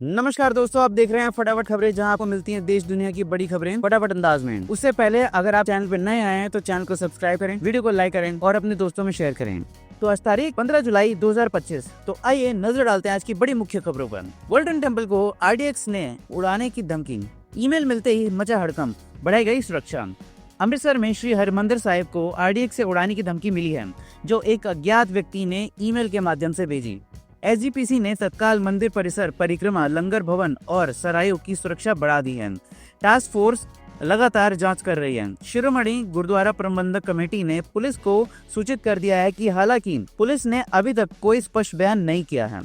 नमस्कार दोस्तों, आप देख रहे हैं फटाफट खबरें, जहां आपको मिलती हैं देश दुनिया की बड़ी खबरें फटाफट अंदाज में। उससे पहले अगर आप चैनल पर नए आए हैं तो चैनल को सब्सक्राइब करें, वीडियो को लाइक करें और अपने दोस्तों में शेयर करें। तो आज तारीख 15 जुलाई 2025। तो आइए नजर डालते हैं आज की बड़ी मुख्य खबरों पर। गोल्डन टेम्पल को RDX ने उड़ाने की धमकी, ईमेल मिलते ही मचा हड़कंप, बढ़ाई गई सुरक्षा। अमृतसर में श्री हरमंदिर साहिब को RDX से उड़ाने की धमकी मिली है, जो एक अज्ञात व्यक्ति ने ईमेल के माध्यम से भेजी। SGPC ने तत्काल मंदिर परिसर, परिक्रमा, लंगर भवन और सरायों की सुरक्षा बढ़ा दी है। टास्क फोर्स लगातार जांच कर रही है। शिरोमणि गुरुद्वारा प्रबंधक कमेटी ने पुलिस को सूचित कर दिया है कि हालांकि पुलिस ने अभी तक कोई स्पष्ट बयान नहीं किया है।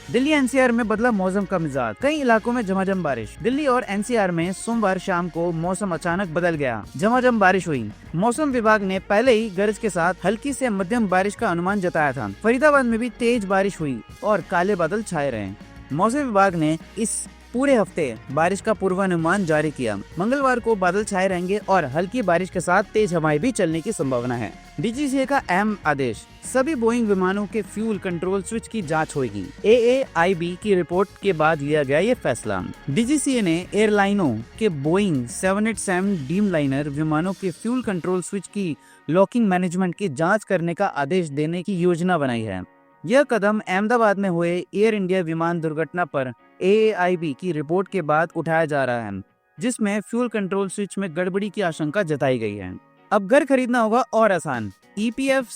दिल्ली NCR में बदला मौसम का मिजाज, कई इलाकों में झमाझम बारिश। दिल्ली और NCR में सोमवार शाम को मौसम अचानक बदल गया, झमाझम बारिश हुई। मौसम विभाग ने पहले ही गरज के साथ हल्की से मध्यम बारिश का अनुमान जताया था। फरीदाबाद में भी तेज बारिश हुई और काले बादल छाए रहे। मौसम विभाग ने इस पूरे हफ्ते बारिश का पूर्वानुमान जारी किया। मंगलवार को बादल छाए रहेंगे और हल्की बारिश के साथ तेज हवाएं भी चलने की संभावना है। DGCA का अहम आदेश, सभी बोइंग विमानों के फ्यूल कंट्रोल स्विच की जांच होगी। AAIB की रिपोर्ट के बाद लिया गया ये फैसला। DGCA ने एयरलाइनों के बोइंग 787 ड्रीमलाइनर विमानों के फ्यूल कंट्रोल स्विच की लॉकिंग मैनेजमेंट की जाँच करने का आदेश देने की योजना बनाई है। यह कदम अहमदाबाद में हुए एयर इंडिया विमान दुर्घटना पर AAIB की रिपोर्ट के बाद उठाया जा रहा है, जिसमें फ्यूल कंट्रोल स्विच में गड़बड़ी की आशंका जताई गई है। अब घर खरीदना होगा और आसान, EPF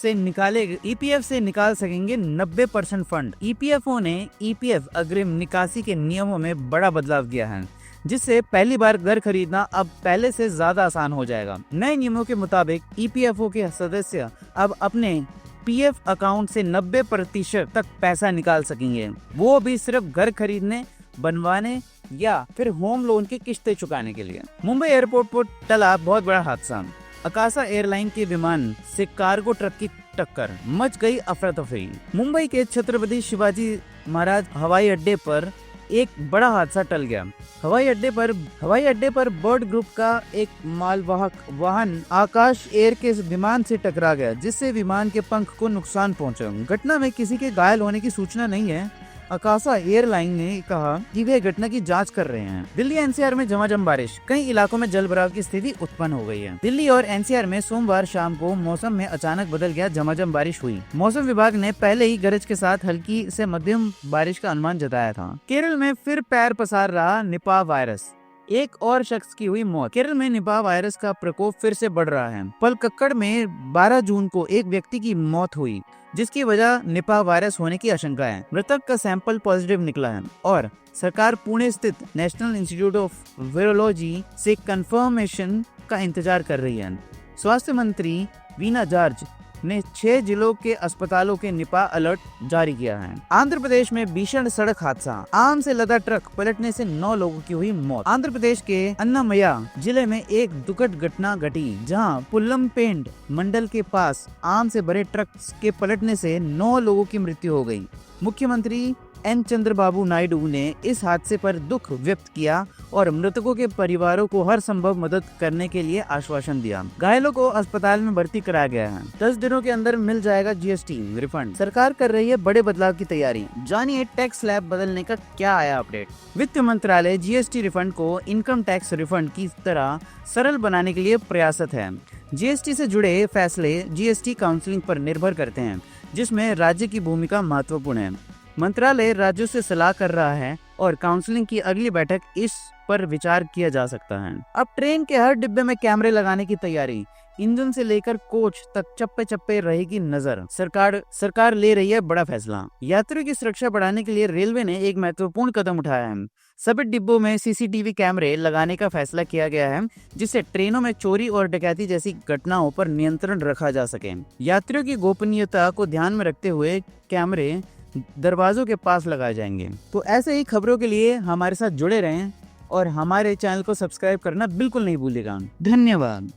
से निकाल सकेंगे 90% फंड। EPFO ने EPF अग्रिम निकासी के नियमों में बड़ा बदलाव किया है, जिससे पहली बार घर खरीदना अब पहले से ज्यादा आसान हो जाएगा। नए नियमों के मुताबिक EPFO के सदस्य अब अपने PF अकाउंट से 90% तक पैसा निकाल सकेंगे, वो भी सिर्फ घर खरीदने, बनवाने या फिर होम लोन की किस्तें चुकाने के लिए। मुंबई एयरपोर्ट पर टला बहुत बड़ा हादसा, अकाशा एयरलाइन के विमान से कार्गो ट्रक की टक्कर, मच गई अफरा तफरी। मुंबई के छत्रपति शिवाजी महाराज हवाई अड्डे पर एक बड़ा हादसा टल गया। हवाई अड्डे पर बर्ड ग्रुप का एक मालवाहक वाहन आकाश एयर के विमान से टकरा गया, जिससे विमान के पंख को नुकसान पहुंचा। घटना में किसी के घायल होने की सूचना नहीं है। आकाशा एयरलाइन ने कहा कि वे घटना की जांच कर रहे हैं। दिल्ली NCR में झमाझम बारिश, कई इलाकों में जलभराव की स्थिति उत्पन्न हो गई है। दिल्ली और NCR में सोमवार शाम को मौसम में अचानक बदल गया, झमाझम बारिश हुई। मौसम विभाग ने पहले ही गरज के साथ हल्की से मध्यम बारिश का अनुमान जताया था। केरल में फिर पैर पसार रहा निपाह वायरस, एक और शख्स की हुई मौत। केरल में निपाह वायरस का प्रकोप फिर से बढ़ रहा है। पलक्कड़ में 12 जून को एक व्यक्ति की मौत हुई, जिसकी वजह निपाह वायरस होने की आशंका है। मृतक का सैंपल पॉजिटिव निकला है और सरकार पुणे स्थित नेशनल इंस्टीट्यूट ऑफ वायरोलॉजी से कंफर्मेशन का इंतजार कर रही है। स्वास्थ्य मंत्री वीना जॉर्ज ने 6 जिलों के अस्पतालों के निपाह अलर्ट जारी किया है। आंध्र प्रदेश में भीषण सड़क हादसा, आम से लदा ट्रक पलटने से 9 लोगों की हुई मौत। आंध्र प्रदेश के अन्नामय्या जिले में एक दुखद घटना घटी, जहां पुल्लमपेंट मंडल के पास आम से भरे ट्रक के पलटने से 9 लोगों की मृत्यु हो गई। मुख्यमंत्री N चंद्रबाबू नायडू ने इस हादसे पर दुख व्यक्त किया और मृतकों के परिवारों को हर संभव मदद करने के लिए आश्वासन दिया। घायलों को अस्पताल में भर्ती कराया गया है। 10 दिनों के अंदर मिल जाएगा GST रिफंड। सरकार कर रही है बड़े बदलाव की तैयारी, जानिए टैक्स स्लैब बदलने का क्या आया अपडेट। वित्त मंत्रालय GST रिफंड को इनकम टैक्स रिफंड की तरह सरल बनाने के लिए प्रयासरत है। GST से जुड़े फैसले GST काउंसिलिंग पर निर्भर करते हैं, जिसमें राज्य की भूमिका महत्वपूर्ण है। मंत्रालय राज्यों से सलाह कर रहा है और काउंसलिंग की अगली बैठक इस पर विचार किया जा सकता है। अब ट्रेन के हर डिब्बे में कैमरे लगाने की तैयारी, इंजन से लेकर कोच तक चप्पे चप्पे रहेगी नजर। सरकार ले रही है बड़ा फैसला। यात्रियों की सुरक्षा बढ़ाने के लिए रेलवे ने एक महत्वपूर्ण कदम उठाया है। सभी डिब्बों में CCTV कैमरे लगाने का फैसला किया गया है, जिससे ट्रेनों में चोरी और डकैती जैसी घटनाओं पर नियंत्रण रखा जा सके। यात्रियों की गोपनीयता को ध्यान में रखते हुए कैमरे दरवाजों के पास लगाए जाएंगे। तो ऐसे ही खबरों के लिए हमारे साथ जुड़े रहें और हमारे चैनल को सब्सक्राइब करना बिल्कुल नहीं भूलिएगा। धन्यवाद।